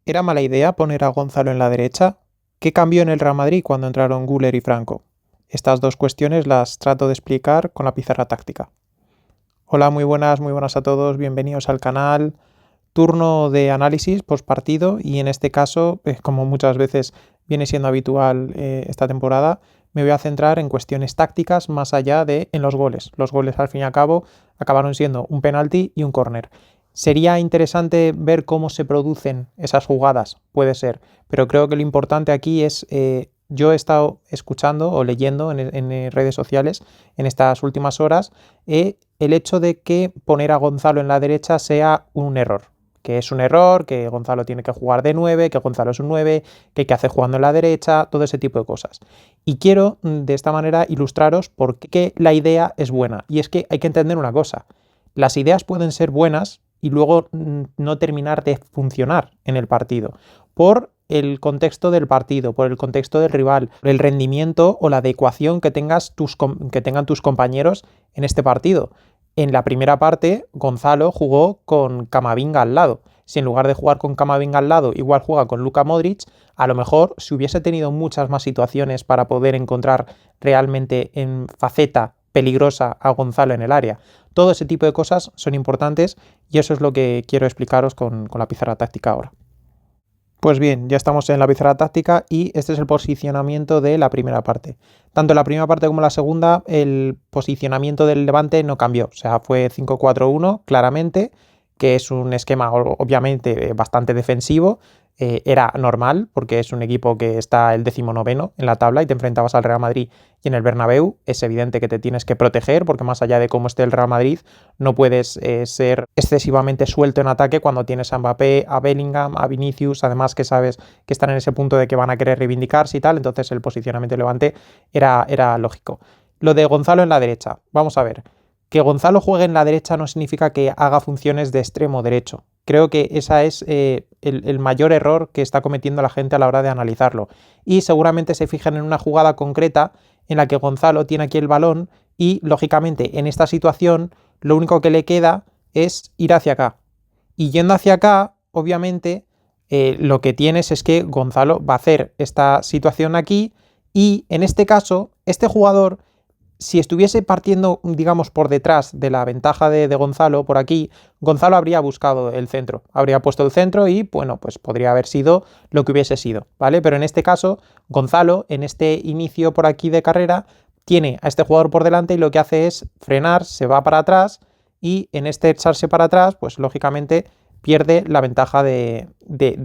¿Era mala idea poner a Gonzalo en la derecha? ¿Qué cambió en el Real Madrid cuando entraron Güler y Franco? Estas dos cuestiones las trato de explicar con la pizarra táctica. Hola, muy buenas a todos, bienvenidos al canal. Turno de análisis post partido y en este caso, como muchas veces viene siendo habitual esta temporada, me voy a centrar en cuestiones tácticas más allá de en los goles. Los goles al fin y al cabo acabaron siendo un penalti y un córner. Sería interesante ver cómo se producen esas jugadas, puede ser, pero creo que lo importante aquí es, yo he estado escuchando o leyendo en redes sociales en estas últimas horas el hecho de que poner a Gonzalo en la derecha sea un error. Que es un error, que Gonzalo tiene que jugar de 9, que Gonzalo es un 9, que hace jugando en la derecha, todo ese tipo de cosas. Y quiero de esta manera ilustraros por qué la idea es buena. Y es que hay que entender una cosa, las ideas pueden ser buenas y luego no terminar de funcionar en el partido, por el contexto del partido, por el contexto del rival, por el rendimiento o la adecuación que tengan tus compañeros en este partido. En la primera parte, Gonzalo jugó con Camavinga al lado. Si en lugar de jugar con Camavinga al lado, igual juega con Luka Modric, a lo mejor si hubiese tenido muchas más situaciones para poder encontrar realmente en faceta peligrosa a Gonzalo en el área. Todo ese tipo de cosas son importantes y eso es lo que quiero explicaros con la pizarra táctica ahora. Pues bien, ya estamos en la pizarra táctica y este es el posicionamiento de la primera parte. Tanto en la primera parte como en la segunda, el posicionamiento del Levante no cambió. O sea, fue 5-4-1 claramente, que es un esquema obviamente bastante defensivo. Era normal porque es un equipo que está el 19º en la tabla y te enfrentabas al Real Madrid y en el Bernabéu. Es evidente que te tienes que proteger porque más allá de cómo esté el Real Madrid, no puedes ser excesivamente suelto en ataque cuando tienes a Mbappé, a Bellingham, a Vinicius, además que sabes que están en ese punto de que van a querer reivindicarse y tal, entonces el posicionamiento de Levante era lógico. Lo de Gonzalo en la derecha, vamos a ver. Que Gonzalo juegue en la derecha no significa que haga funciones de extremo derecho. Creo que ese es el mayor error que está cometiendo la gente a la hora de analizarlo. Y seguramente se fijan en una jugada concreta en la que Gonzalo tiene aquí el balón y, lógicamente, en esta situación lo único que le queda es ir hacia acá. Y yendo hacia acá, obviamente, lo que tienes es que Gonzalo va a hacer esta situación aquí y, en este caso, este jugador, si estuviese partiendo, digamos, por detrás de la ventaja de Gonzalo, por aquí, Gonzalo habría buscado el centro, habría puesto el centro y, bueno, pues podría haber sido lo que hubiese sido, ¿vale? Pero en este caso, Gonzalo, en este inicio por aquí de carrera, tiene a este jugador por delante y lo que hace es frenar, se va para atrás y en este echarse para atrás, pues lógicamente pierde la ventaja de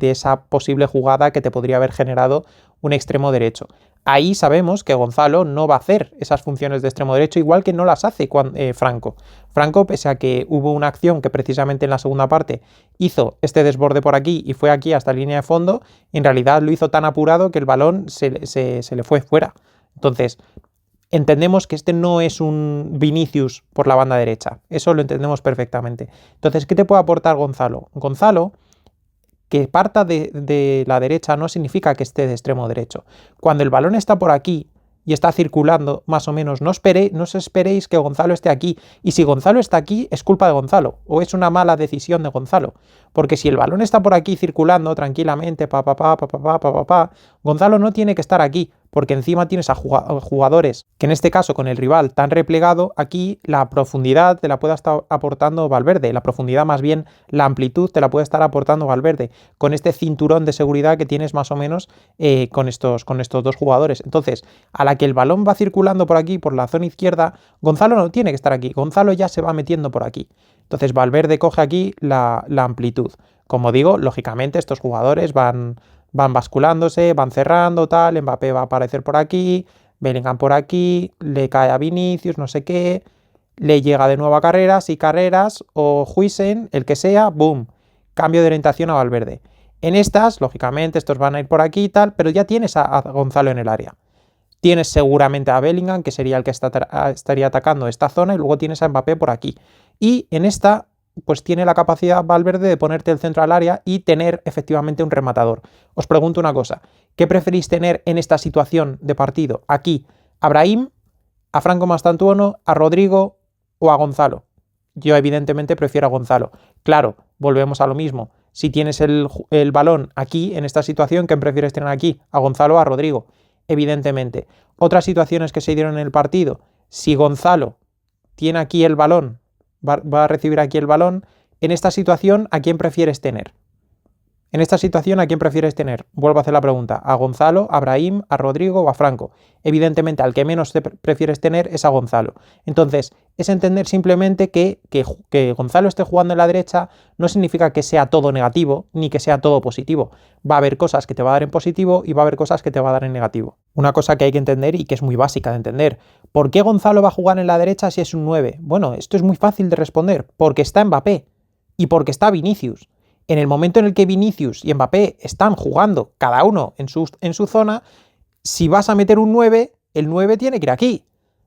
esa posible jugada que te podría haber generado un extremo derecho. Ahí sabemos que Gonzalo no va a hacer esas funciones de extremo derecho, igual que no las hace Franco. Franco, pese a que hubo una acción que precisamente en la segunda parte hizo este desborde por aquí y fue aquí hasta la línea de fondo, en realidad lo hizo tan apurado que el balón se le fue fuera. Entonces, entendemos que este no es un Vinicius por la banda derecha. Eso lo entendemos perfectamente. Entonces, ¿qué te puede aportar Gonzalo? Gonzalo, que parta de la derecha no significa que esté de extremo derecho. Cuando el balón está por aquí y está circulando, más o menos, no os esperéis que Gonzalo esté aquí. Y si Gonzalo está aquí, es culpa de Gonzalo, o es una mala decisión de Gonzalo. Porque si el balón está por aquí circulando tranquilamente, Gonzalo no tiene que estar aquí, porque encima tienes a jugadores que en este caso con el rival tan replegado, aquí la profundidad te la puede estar aportando Valverde, la profundidad más bien la amplitud te la puede estar aportando Valverde, con este cinturón de seguridad que tienes más o menos con estos dos jugadores. Entonces, a la que el balón va circulando por aquí, por la zona izquierda, Gonzalo no tiene que estar aquí, Gonzalo ya se va metiendo por aquí. Entonces Valverde coge aquí la amplitud. Como digo, lógicamente estos jugadores van basculándose, van cerrando, tal, Mbappé va a aparecer por aquí, Bellingham por aquí, le cae a Vinicius, no sé qué, le llega de nuevo a Carreras y Carreras o Huijsen, el que sea, boom, cambio de orientación a Valverde. En estas, lógicamente, estos van a ir por aquí y tal, pero ya tienes a Gonzalo en el área. Tienes seguramente a Bellingham, que sería el que estaría atacando esta zona, y luego tienes a Mbappé por aquí. Y en esta pues tiene la capacidad Valverde de ponerte el centro al área y tener efectivamente un rematador. Os pregunto una cosa, ¿qué preferís tener en esta situación de partido? Aquí, ¿a Brahim, a Franco Mastantuono, a Rodrigo o a Gonzalo? Yo evidentemente prefiero a Gonzalo. Claro, volvemos a lo mismo. Si tienes el balón aquí, en esta situación, ¿quién prefieres tener aquí? ¿A Gonzalo o a Rodrigo? Evidentemente. Otras situaciones que se dieron en el partido, si Gonzalo tiene aquí el balón, va a recibir aquí el balón, en esta situación, ¿a quién prefieres tener? En esta situación, ¿a quién prefieres tener? Vuelvo a hacer la pregunta. ¿A Gonzalo, a Brahim, a Rodrigo o a Franco? Evidentemente, al que menos prefieres tener es a Gonzalo. Entonces, es entender simplemente que Gonzalo esté jugando en la derecha no significa que sea todo negativo ni que sea todo positivo. Va a haber cosas que te va a dar en positivo y va a haber cosas que te va a dar en negativo. Una cosa que hay que entender y que es muy básica de entender. ¿Por qué Gonzalo va a jugar en la derecha si es un 9? Bueno, esto es muy fácil de responder. Porque está Mbappé y porque está Vinicius. En el momento en el que Vinicius y Mbappé están jugando cada uno en su zona, si vas a meter un 9, el 9 tiene que ir aquí.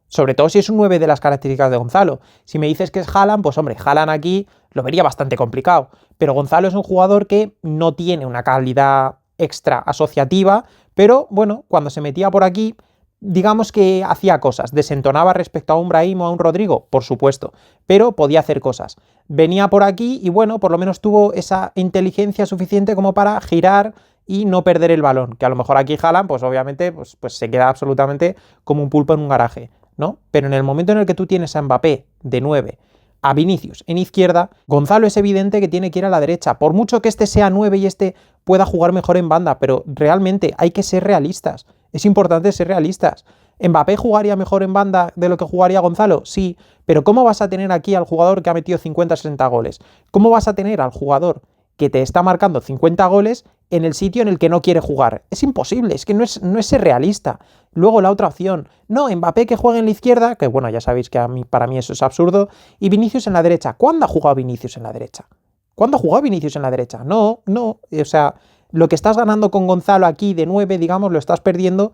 Sobre todo si es un 9 de las características de Gonzalo. Si me dices que es Haaland, pues hombre, Haaland aquí lo vería bastante complicado. Pero Gonzalo es un jugador que no tiene una calidad extra asociativa, pero bueno, cuando se metía por aquí, digamos que hacía cosas. Desentonaba respecto a un Brahim o a un Rodrigo, por supuesto, pero podía hacer cosas. Venía por aquí y bueno, por lo menos tuvo esa inteligencia suficiente como para girar y no perder el balón, que a lo mejor aquí Haaland, pues obviamente pues se queda absolutamente como un pulpo en un garaje, ¿no? Pero en el momento en el que tú tienes a Mbappé de 9, a Vinicius en izquierda, Gonzalo es evidente que tiene que ir a la derecha, por mucho que este sea 9 y este pueda jugar mejor en banda, pero realmente hay que ser realistas. Es importante ser realistas. ¿Mbappé jugaría mejor en banda de lo que jugaría Gonzalo? Sí, pero ¿cómo vas a tener aquí al jugador que ha metido 50-60 goles? ¿Cómo vas a tener al jugador que te está marcando 50 goles en el sitio en el que no quiere jugar? Es imposible, es que no es ser realista. Luego la otra opción, no, Mbappé que juegue en la izquierda, que bueno, ya sabéis que para mí eso es absurdo, y Vinicius en la derecha. ¿Cuándo ha jugado Vinicius en la derecha? ¿Cuándo ha jugado Vinicius en la derecha? No, o sea, lo que estás ganando con Gonzalo aquí de 9, digamos, lo estás perdiendo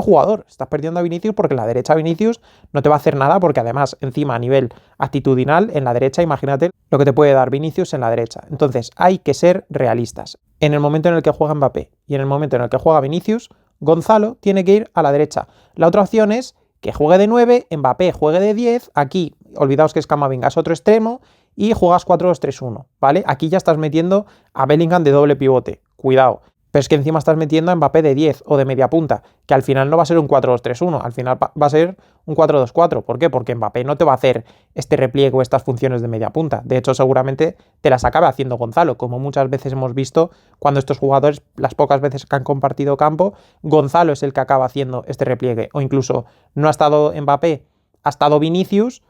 jugador, estás perdiendo a Vinicius porque en la derecha Vinicius no te va a hacer nada porque además encima a nivel actitudinal en la derecha, imagínate lo que te puede dar Vinicius en la derecha. Entonces hay que ser realistas. En el momento en el que juega Mbappé y en el momento en el que juega Vinicius, Gonzalo tiene que ir a la derecha. La otra opción es que juegue de 9, Mbappé juegue de 10, aquí olvidaos que es Camavinga, es otro extremo, y juegas 4-2-3-1, ¿vale? Aquí ya estás metiendo a Bellingham de doble pivote, cuidado. Pero es que encima estás metiendo a Mbappé de 10 o de media punta, que al final no va a ser un 4-2-3-1, al final va a ser un 4-2-4. ¿Por qué? Porque Mbappé no te va a hacer este repliegue o estas funciones de media punta. De hecho, seguramente te las acabe haciendo Gonzalo, como muchas veces hemos visto cuando estos jugadores, las pocas veces que han compartido campo, Gonzalo es el que acaba haciendo este repliegue. O incluso no ha estado Mbappé, ha estado Vinicius,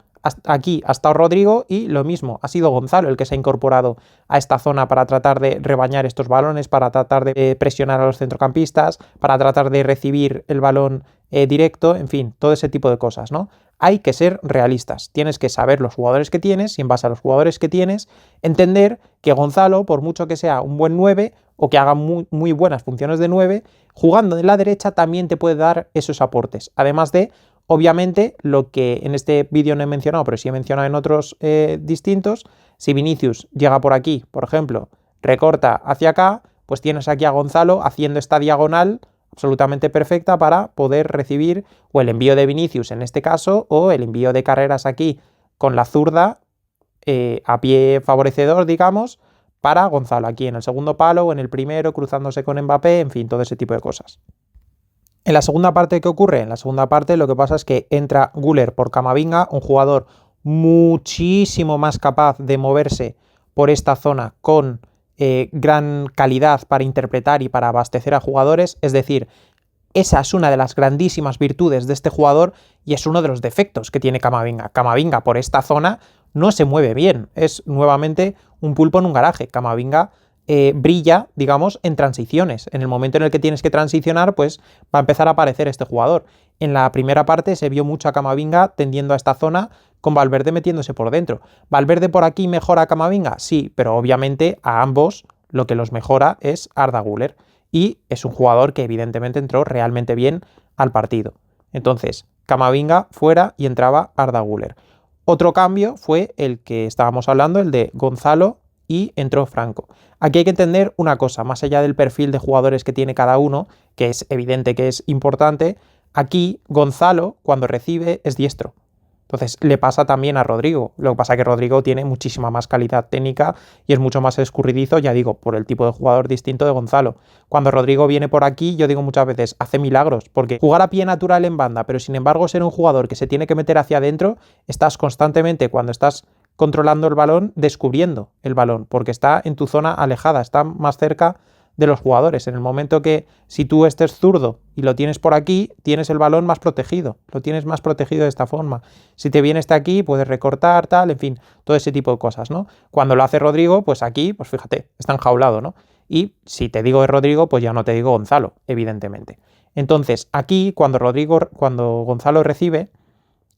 aquí ha estado Rodrigo y lo mismo, ha sido Gonzalo el que se ha incorporado a esta zona para tratar de rebañar estos balones, para tratar de presionar a los centrocampistas, para tratar de recibir el balón directo, en fin, todo ese tipo de cosas, ¿no? Hay que ser realistas, tienes que saber los jugadores que tienes y en base a los jugadores que tienes, entender que Gonzalo, por mucho que sea un buen 9 o que haga muy, muy buenas funciones de 9, jugando de la derecha también te puede dar esos aportes, además de obviamente, lo que en este vídeo no he mencionado, pero sí he mencionado en otros distintos, si Vinicius llega por aquí, por ejemplo, recorta hacia acá, pues tienes aquí a Gonzalo haciendo esta diagonal absolutamente perfecta para poder recibir o el envío de Vinicius en este caso, o el envío de carreras aquí con la zurda a pie favorecedor, digamos, para Gonzalo, aquí en el segundo palo o en el primero, cruzándose con Mbappé, en fin, todo ese tipo de cosas. En la segunda parte, ¿qué ocurre? En la segunda parte lo que pasa es que entra Güler por Camavinga, un jugador muchísimo más capaz de moverse por esta zona con gran calidad para interpretar y para abastecer a jugadores, es decir, esa es una de las grandísimas virtudes de este jugador y es uno de los defectos que tiene Camavinga. Camavinga por esta zona no se mueve bien, es nuevamente un pulpo en un garaje. Camavinga brilla, digamos, en transiciones. En el momento en el que tienes que transicionar, pues va a empezar a aparecer este jugador. En la primera parte se vio mucho a Camavinga tendiendo a esta zona con Valverde metiéndose por dentro. ¿Valverde por aquí mejora a Camavinga? Sí, pero obviamente a ambos lo que los mejora es Arda Güler. Y es un jugador que evidentemente entró realmente bien al partido. Entonces, Camavinga fuera y entraba Arda Güler. Otro cambio fue el que estábamos hablando, el de Gonzalo, y entró Franco. Aquí hay que entender una cosa, más allá del perfil de jugadores que tiene cada uno, que es evidente que es importante, aquí Gonzalo, cuando recibe, es diestro. Entonces le pasa también a Rodrigo. Lo que pasa es que Rodrigo tiene muchísima más calidad técnica y es mucho más escurridizo, ya digo, por el tipo de jugador distinto de Gonzalo. Cuando Rodrigo viene por aquí, yo digo muchas veces, hace milagros, porque jugar a pie natural en banda, pero sin embargo ser un jugador que se tiene que meter hacia adentro, estás constantemente, cuando estás controlando el balón, descubriendo el balón, porque está en tu zona alejada, está más cerca de los jugadores. En el momento que si tú estés zurdo y lo tienes por aquí, tienes el balón más protegido, lo tienes más protegido de esta forma. Si te viene este aquí, puedes recortar, tal, en fin, todo ese tipo de cosas, ¿no? Cuando lo hace Rodrigo, pues aquí, pues fíjate, está enjaulado, ¿no? Y si te digo de Rodrigo, pues ya no te digo Gonzalo, evidentemente. Entonces, aquí, cuando Gonzalo recibe,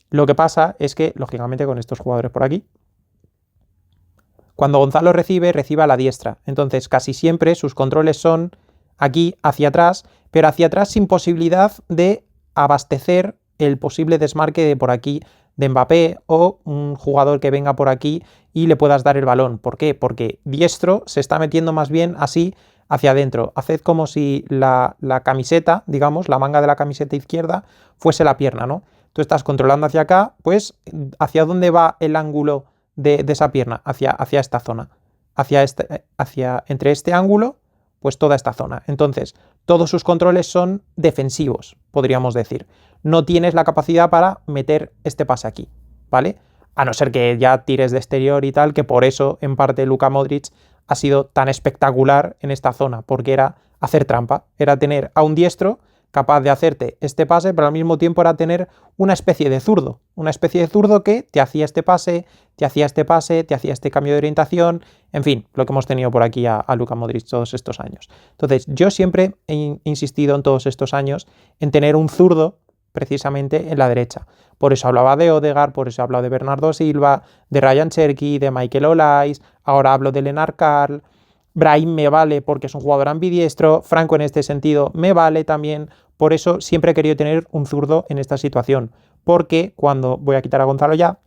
lo que pasa es que, lógicamente, con estos jugadores por aquí, cuando Gonzalo recibe a la diestra. Entonces, casi siempre sus controles son aquí hacia atrás, pero hacia atrás sin posibilidad de abastecer el posible desmarque de por aquí de Mbappé o un jugador que venga por aquí y le puedas dar el balón. ¿Por qué? Porque diestro se está metiendo más bien así hacia adentro. Haced como si la camiseta, digamos, la manga de la camiseta izquierda fuese la pierna, ¿no? Tú estás controlando hacia acá, pues ¿hacia dónde va el ángulo de esa pierna? Hacia esta zona. Entre este ángulo, pues toda esta zona. Entonces, todos sus controles son defensivos, podríamos decir. No tienes la capacidad para meter este pase aquí, ¿vale? A no ser que ya tires de exterior y tal, que por eso, en parte, Luka Modric ha sido tan espectacular en esta zona, porque era hacer trampa, era tener a un diestro capaz de hacerte este pase, pero al mismo tiempo era tener una especie de zurdo que te hacía este pase, te hacía este cambio de orientación, en fin, lo que hemos tenido por aquí a Luka Modric todos estos años. Entonces, yo siempre he insistido en todos estos años en tener un zurdo precisamente en la derecha. Por eso hablaba de Odegaard, por eso he hablado de Bernardo Silva, de Ryan Cherki, de Michael Olais, ahora hablo de Lennart Karl. Brahim me vale porque es un jugador ambidiestro, Franco en este sentido me vale también, por eso siempre he querido tener un zurdo en esta situación, porque voy a quitar a Gonzalo ya,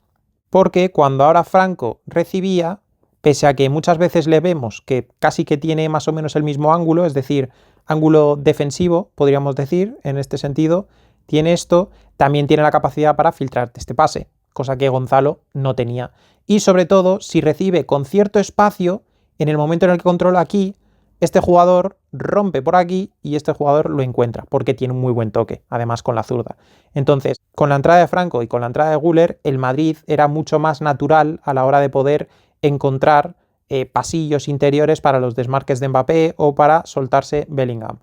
porque cuando ahora Franco recibía, pese a que muchas veces le vemos que casi que tiene más o menos el mismo ángulo, es decir, ángulo defensivo, podríamos decir, en este sentido, tiene esto, también tiene la capacidad para filtrarte este pase, cosa que Gonzalo no tenía. Y sobre todo, si recibe con cierto espacio, en el momento en el que controla aquí, este jugador rompe por aquí y este jugador lo encuentra, porque tiene un muy buen toque, además con la zurda. Entonces, con la entrada de Franco y con la entrada de Güler, el Madrid era mucho más natural a la hora de poder encontrar pasillos interiores para los desmarques de Mbappé o para soltarse Bellingham.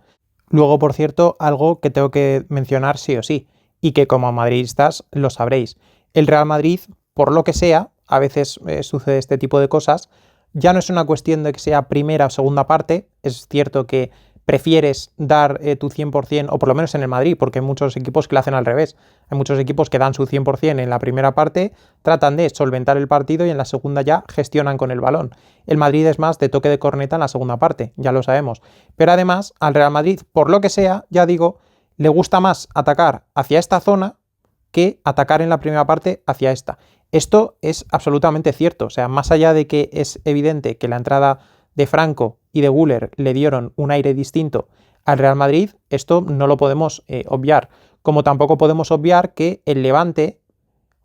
Luego, por cierto, algo que tengo que mencionar sí o sí, y que como madridistas lo sabréis. El Real Madrid, por lo que sea, a veces sucede este tipo de cosas, ya no es una cuestión de que sea primera o segunda parte, es cierto que prefieres dar tu 100%, o por lo menos en el Madrid, porque hay muchos equipos que lo hacen al revés. Hay muchos equipos que dan su 100% en la primera parte, tratan de solventar el partido y en la segunda ya gestionan con el balón. El Madrid es más de toque de corneta en la segunda parte, ya lo sabemos. Pero además, al Real Madrid, por lo que sea, ya digo, le gusta más atacar hacia esta zona que atacar en la primera parte hacia esta. Esto es absolutamente cierto, o sea, más allá de que es evidente que la entrada de Franco y de Güler le dieron un aire distinto al Real Madrid, esto no lo podemos obviar. Como tampoco podemos obviar que el Levante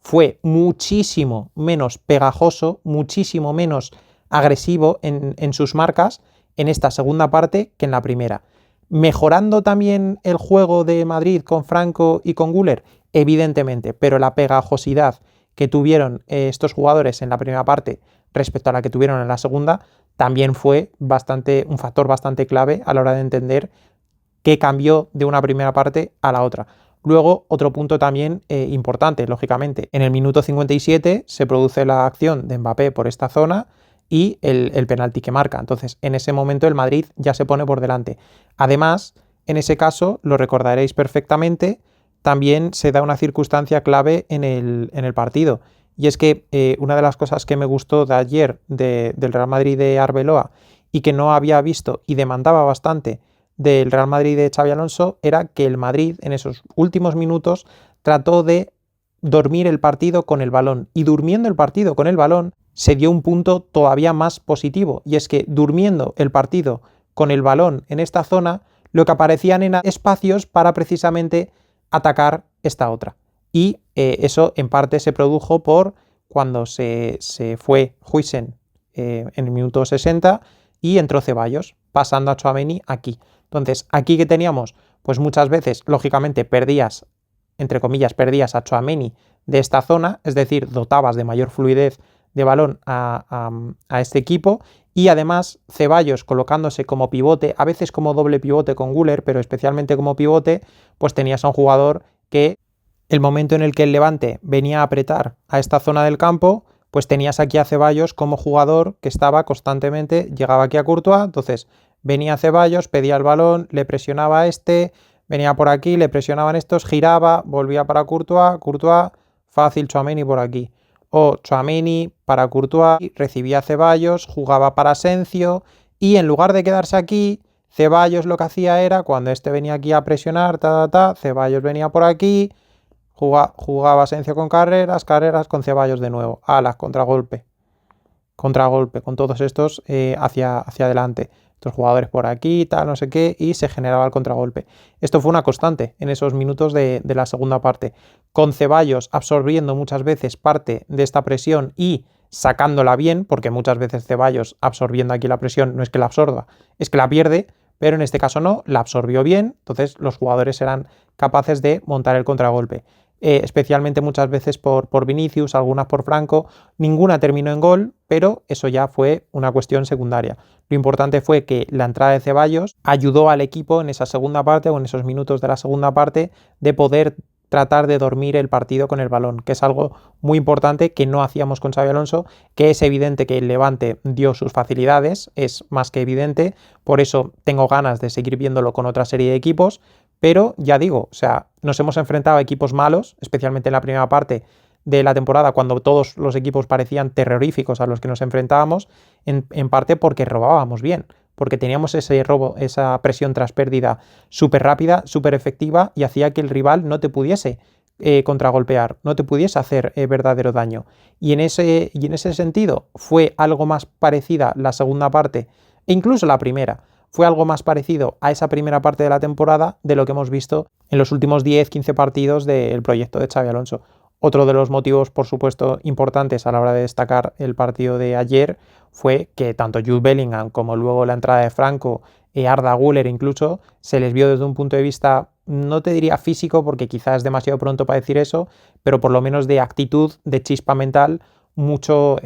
fue muchísimo menos pegajoso, muchísimo menos agresivo en sus marcas en esta segunda parte que en la primera. ¿Mejorando también el juego de Madrid con Franco y con Güler? Evidentemente, pero la pegajosidad que tuvieron estos jugadores en la primera parte respecto a la que tuvieron en la segunda también fue un factor bastante clave a la hora de entender qué cambió de una primera parte a la otra. Luego, otro punto también importante, lógicamente, en el minuto 57 se produce la acción de Mbappé por esta zona y el penalti que marca. Entonces, en ese momento el Madrid ya se pone por delante. Además, en ese caso, lo recordaréis perfectamente, también se da una circunstancia clave en el partido. Y es que una de las cosas que me gustó de ayer del Real Madrid de Arbeloa y que no había visto y demandaba bastante del Real Madrid de Xabi Alonso era que el Madrid en esos últimos minutos trató de dormir el partido con el balón. Y durmiendo el partido con el balón se dio un punto todavía más positivo. Y es que durmiendo el partido con el balón en esta zona, lo que aparecían eran espacios para precisamente atacar esta otra. y eso en parte se produjo por cuando se fue Huijsen en el minuto 60 y entró Ceballos, pasando a Tchouaméni aquí. Entonces, aquí que teníamos, pues muchas veces, lógicamente, perdías, entre comillas, perdías a Tchouaméni de esta zona, es decir, dotabas de mayor fluidez de balón a este equipo, y además Ceballos colocándose como pivote, a veces como doble pivote con Güler, pero especialmente como pivote, pues tenías a un jugador que el momento en el que el Levante venía a apretar a esta zona del campo, pues tenías aquí a Ceballos como jugador que estaba constantemente, llegaba aquí a Courtois, entonces venía Ceballos, pedía el balón, le presionaba a este, venía por aquí, le presionaban estos, giraba, volvía para Courtois, Courtois, fácil, Tchouaméni por aquí. O Tchouaméni para Courtois, recibía a Ceballos, jugaba para Asensio, y en lugar de quedarse aquí, Ceballos lo que hacía era, cuando este venía aquí a presionar, Ceballos venía por aquí, jugaba Asensio con carreras con Ceballos de nuevo. Alas, contragolpe, con todos estos hacia adelante. Estos jugadores por aquí, tal, no sé qué, y se generaba el contragolpe. Esto fue una constante en esos minutos de la segunda parte, con Ceballos absorbiendo muchas veces parte de esta presión y sacándola bien, porque muchas veces Ceballos absorbiendo aquí la presión no es que la absorba, es que la pierde, pero en este caso no, la absorbió bien, entonces los jugadores eran capaces de montar el contragolpe. Especialmente muchas veces por Vinicius, algunas por Franco, ninguna terminó en gol, pero eso ya fue una cuestión secundaria. Lo importante fue que la entrada de Ceballos ayudó al equipo en esa segunda parte o en esos minutos de la segunda parte de poder tratar de dormir el partido con el balón, que es algo muy importante que no hacíamos con Xabi Alonso, que es evidente que el Levante dio sus facilidades, es más que evidente, por eso tengo ganas de seguir viéndolo con otra serie de equipos, pero ya digo, o sea, nos hemos enfrentado a equipos malos, especialmente en la primera parte de la temporada, cuando todos los equipos parecían terroríficos a los que nos enfrentábamos, en parte porque robábamos bien, porque teníamos ese robo, esa presión tras pérdida súper rápida, súper efectiva, y hacía que el rival no te pudiese contragolpear, no te pudiese hacer verdadero daño. Y en ese sentido fue algo más parecida la segunda parte, e incluso la primera, fue algo más parecido a esa primera parte de la temporada de lo que hemos visto en los últimos 10-15 partidos del proyecto de Xabi Alonso. Otro de los motivos, por supuesto, importantes a la hora de destacar el partido de ayer fue que tanto Jude Bellingham como luego la entrada de Franco, Arda Güler incluso, se les vio desde un punto de vista, no te diría físico porque quizás es demasiado pronto para decir eso, pero por lo menos de actitud, de chispa mental, mucho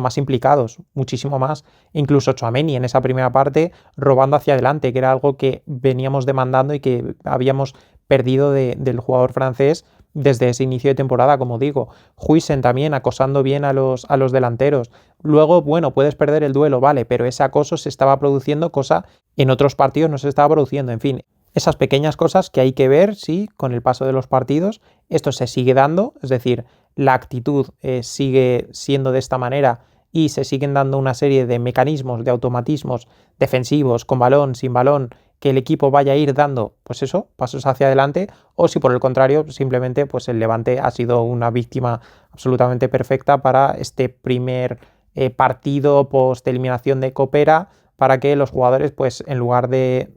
más implicados, muchísimo más. Incluso Tchouaméni en esa primera parte robando hacia adelante, que era algo que veníamos demandando y que habíamos perdido del jugador francés desde ese inicio de temporada, como digo. Huijsen también acosando bien a los delanteros. Luego, bueno, puedes perder el duelo, vale, pero ese acoso se estaba produciendo, cosa en otros partidos no se estaba produciendo. En fin, esas pequeñas cosas que hay que ver si con el paso de los partidos esto se sigue dando, es decir, la actitud sigue siendo de esta manera y se siguen dando una serie de mecanismos, de automatismos defensivos, con balón, sin balón, que el equipo vaya a ir dando, pues eso, pasos hacia adelante, o si por el contrario, simplemente pues el Levante ha sido una víctima absolutamente perfecta para este primer partido post eliminación de Copera, para que los jugadores, pues en lugar de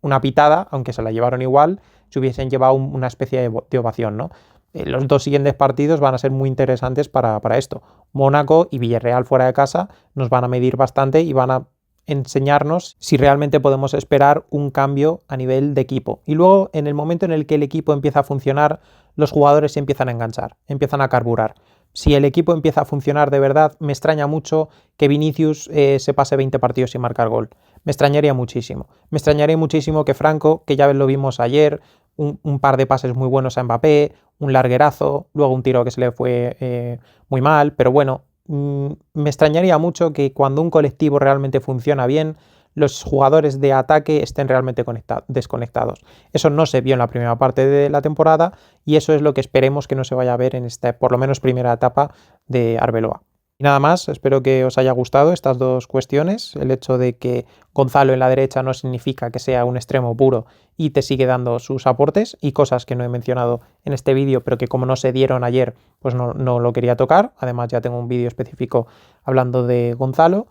una pitada, aunque se la llevaron igual, se hubiesen llevado una especie de ovación, ¿no? Los dos siguientes partidos van a ser muy interesantes para esto. Mónaco y Villarreal fuera de casa nos van a medir bastante y van a enseñarnos si realmente podemos esperar un cambio a nivel de equipo. Y luego, en el momento en el que el equipo empieza a funcionar, los jugadores se empiezan a enganchar, empiezan a carburar. Si el equipo empieza a funcionar de verdad, me extraña mucho que Vinicius se pase 20 partidos sin marcar gol. Me extrañaría muchísimo. Me extrañaría muchísimo que Franco, que ya lo vimos ayer, un par de pases muy buenos a Mbappé, un larguerazo, luego un tiro que se le fue muy mal, pero bueno, me extrañaría mucho que cuando un colectivo realmente funciona bien, los jugadores de ataque estén realmente desconectados. Eso no se vio en la primera parte de la temporada y eso es lo que esperemos que no se vaya a ver en esta, por lo menos, primera etapa de Arbeloa. Y nada más, espero que os haya gustado estas dos cuestiones. El hecho de que Gonzalo en la derecha no significa que sea un extremo puro y te sigue dando sus aportes y cosas que no he mencionado en este vídeo, pero que como no se dieron ayer, pues no lo quería tocar. Además ya tengo un vídeo específico hablando de Gonzalo.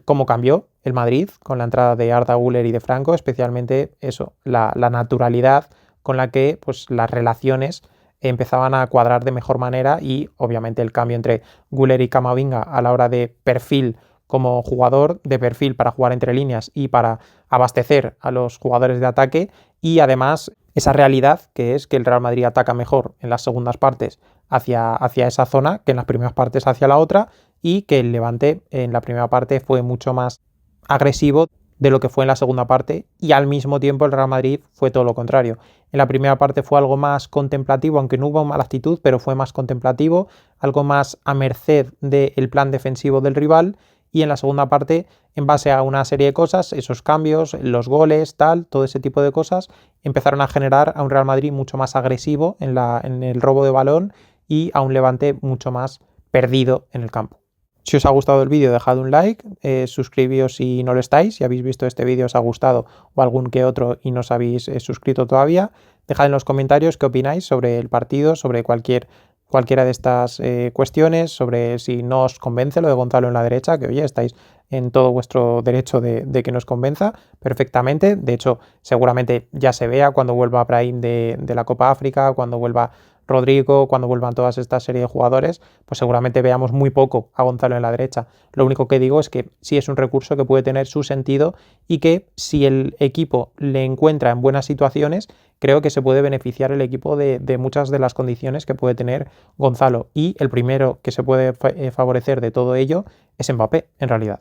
Cómo cambió el Madrid con la entrada de Arda Güler y de Franco, especialmente eso, la naturalidad con la que pues, las relaciones empezaban a cuadrar de mejor manera y obviamente el cambio entre Güler y Camavinga a la hora de perfil como jugador, de perfil para jugar entre líneas y para abastecer a los jugadores de ataque, y además esa realidad que es que el Real Madrid ataca mejor en las segundas partes hacia esa zona que en las primeras partes hacia la otra, y que el Levante en la primera parte fue mucho más agresivo de lo que fue en la segunda parte, y al mismo tiempo el Real Madrid fue todo lo contrario. En la primera parte fue algo más contemplativo, aunque no hubo mala actitud, pero fue más contemplativo, algo más a merced del plan defensivo del rival, y en la segunda parte, en base a una serie de cosas, esos cambios, los goles, tal, todo ese tipo de cosas, empezaron a generar a un Real Madrid mucho más agresivo en el robo de balón y a un Levante mucho más perdido en el campo. Si os ha gustado el vídeo, dejad un like, suscribíos si no lo estáis, si habéis visto este vídeo os ha gustado o algún que otro y no os habéis suscrito todavía. Dejad en los comentarios qué opináis sobre el partido, sobre cualquiera de estas cuestiones, sobre si no os convence lo de Gonzalo en la derecha, que oye, estáis en todo vuestro derecho de que nos convenza perfectamente. De hecho, seguramente ya se vea cuando vuelva Brahim de la Copa África, cuando vuelva Rodrigo, cuando vuelvan todas estas series de jugadores, pues seguramente veamos muy poco a Gonzalo en la derecha. Lo único que digo es que sí es un recurso que puede tener su sentido y que si el equipo le encuentra en buenas situaciones, creo que se puede beneficiar el equipo de muchas de las condiciones que puede tener Gonzalo. Y el primero que se puede favorecer de todo ello es Mbappé, en realidad.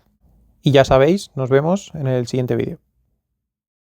Y ya sabéis, nos vemos en el siguiente vídeo.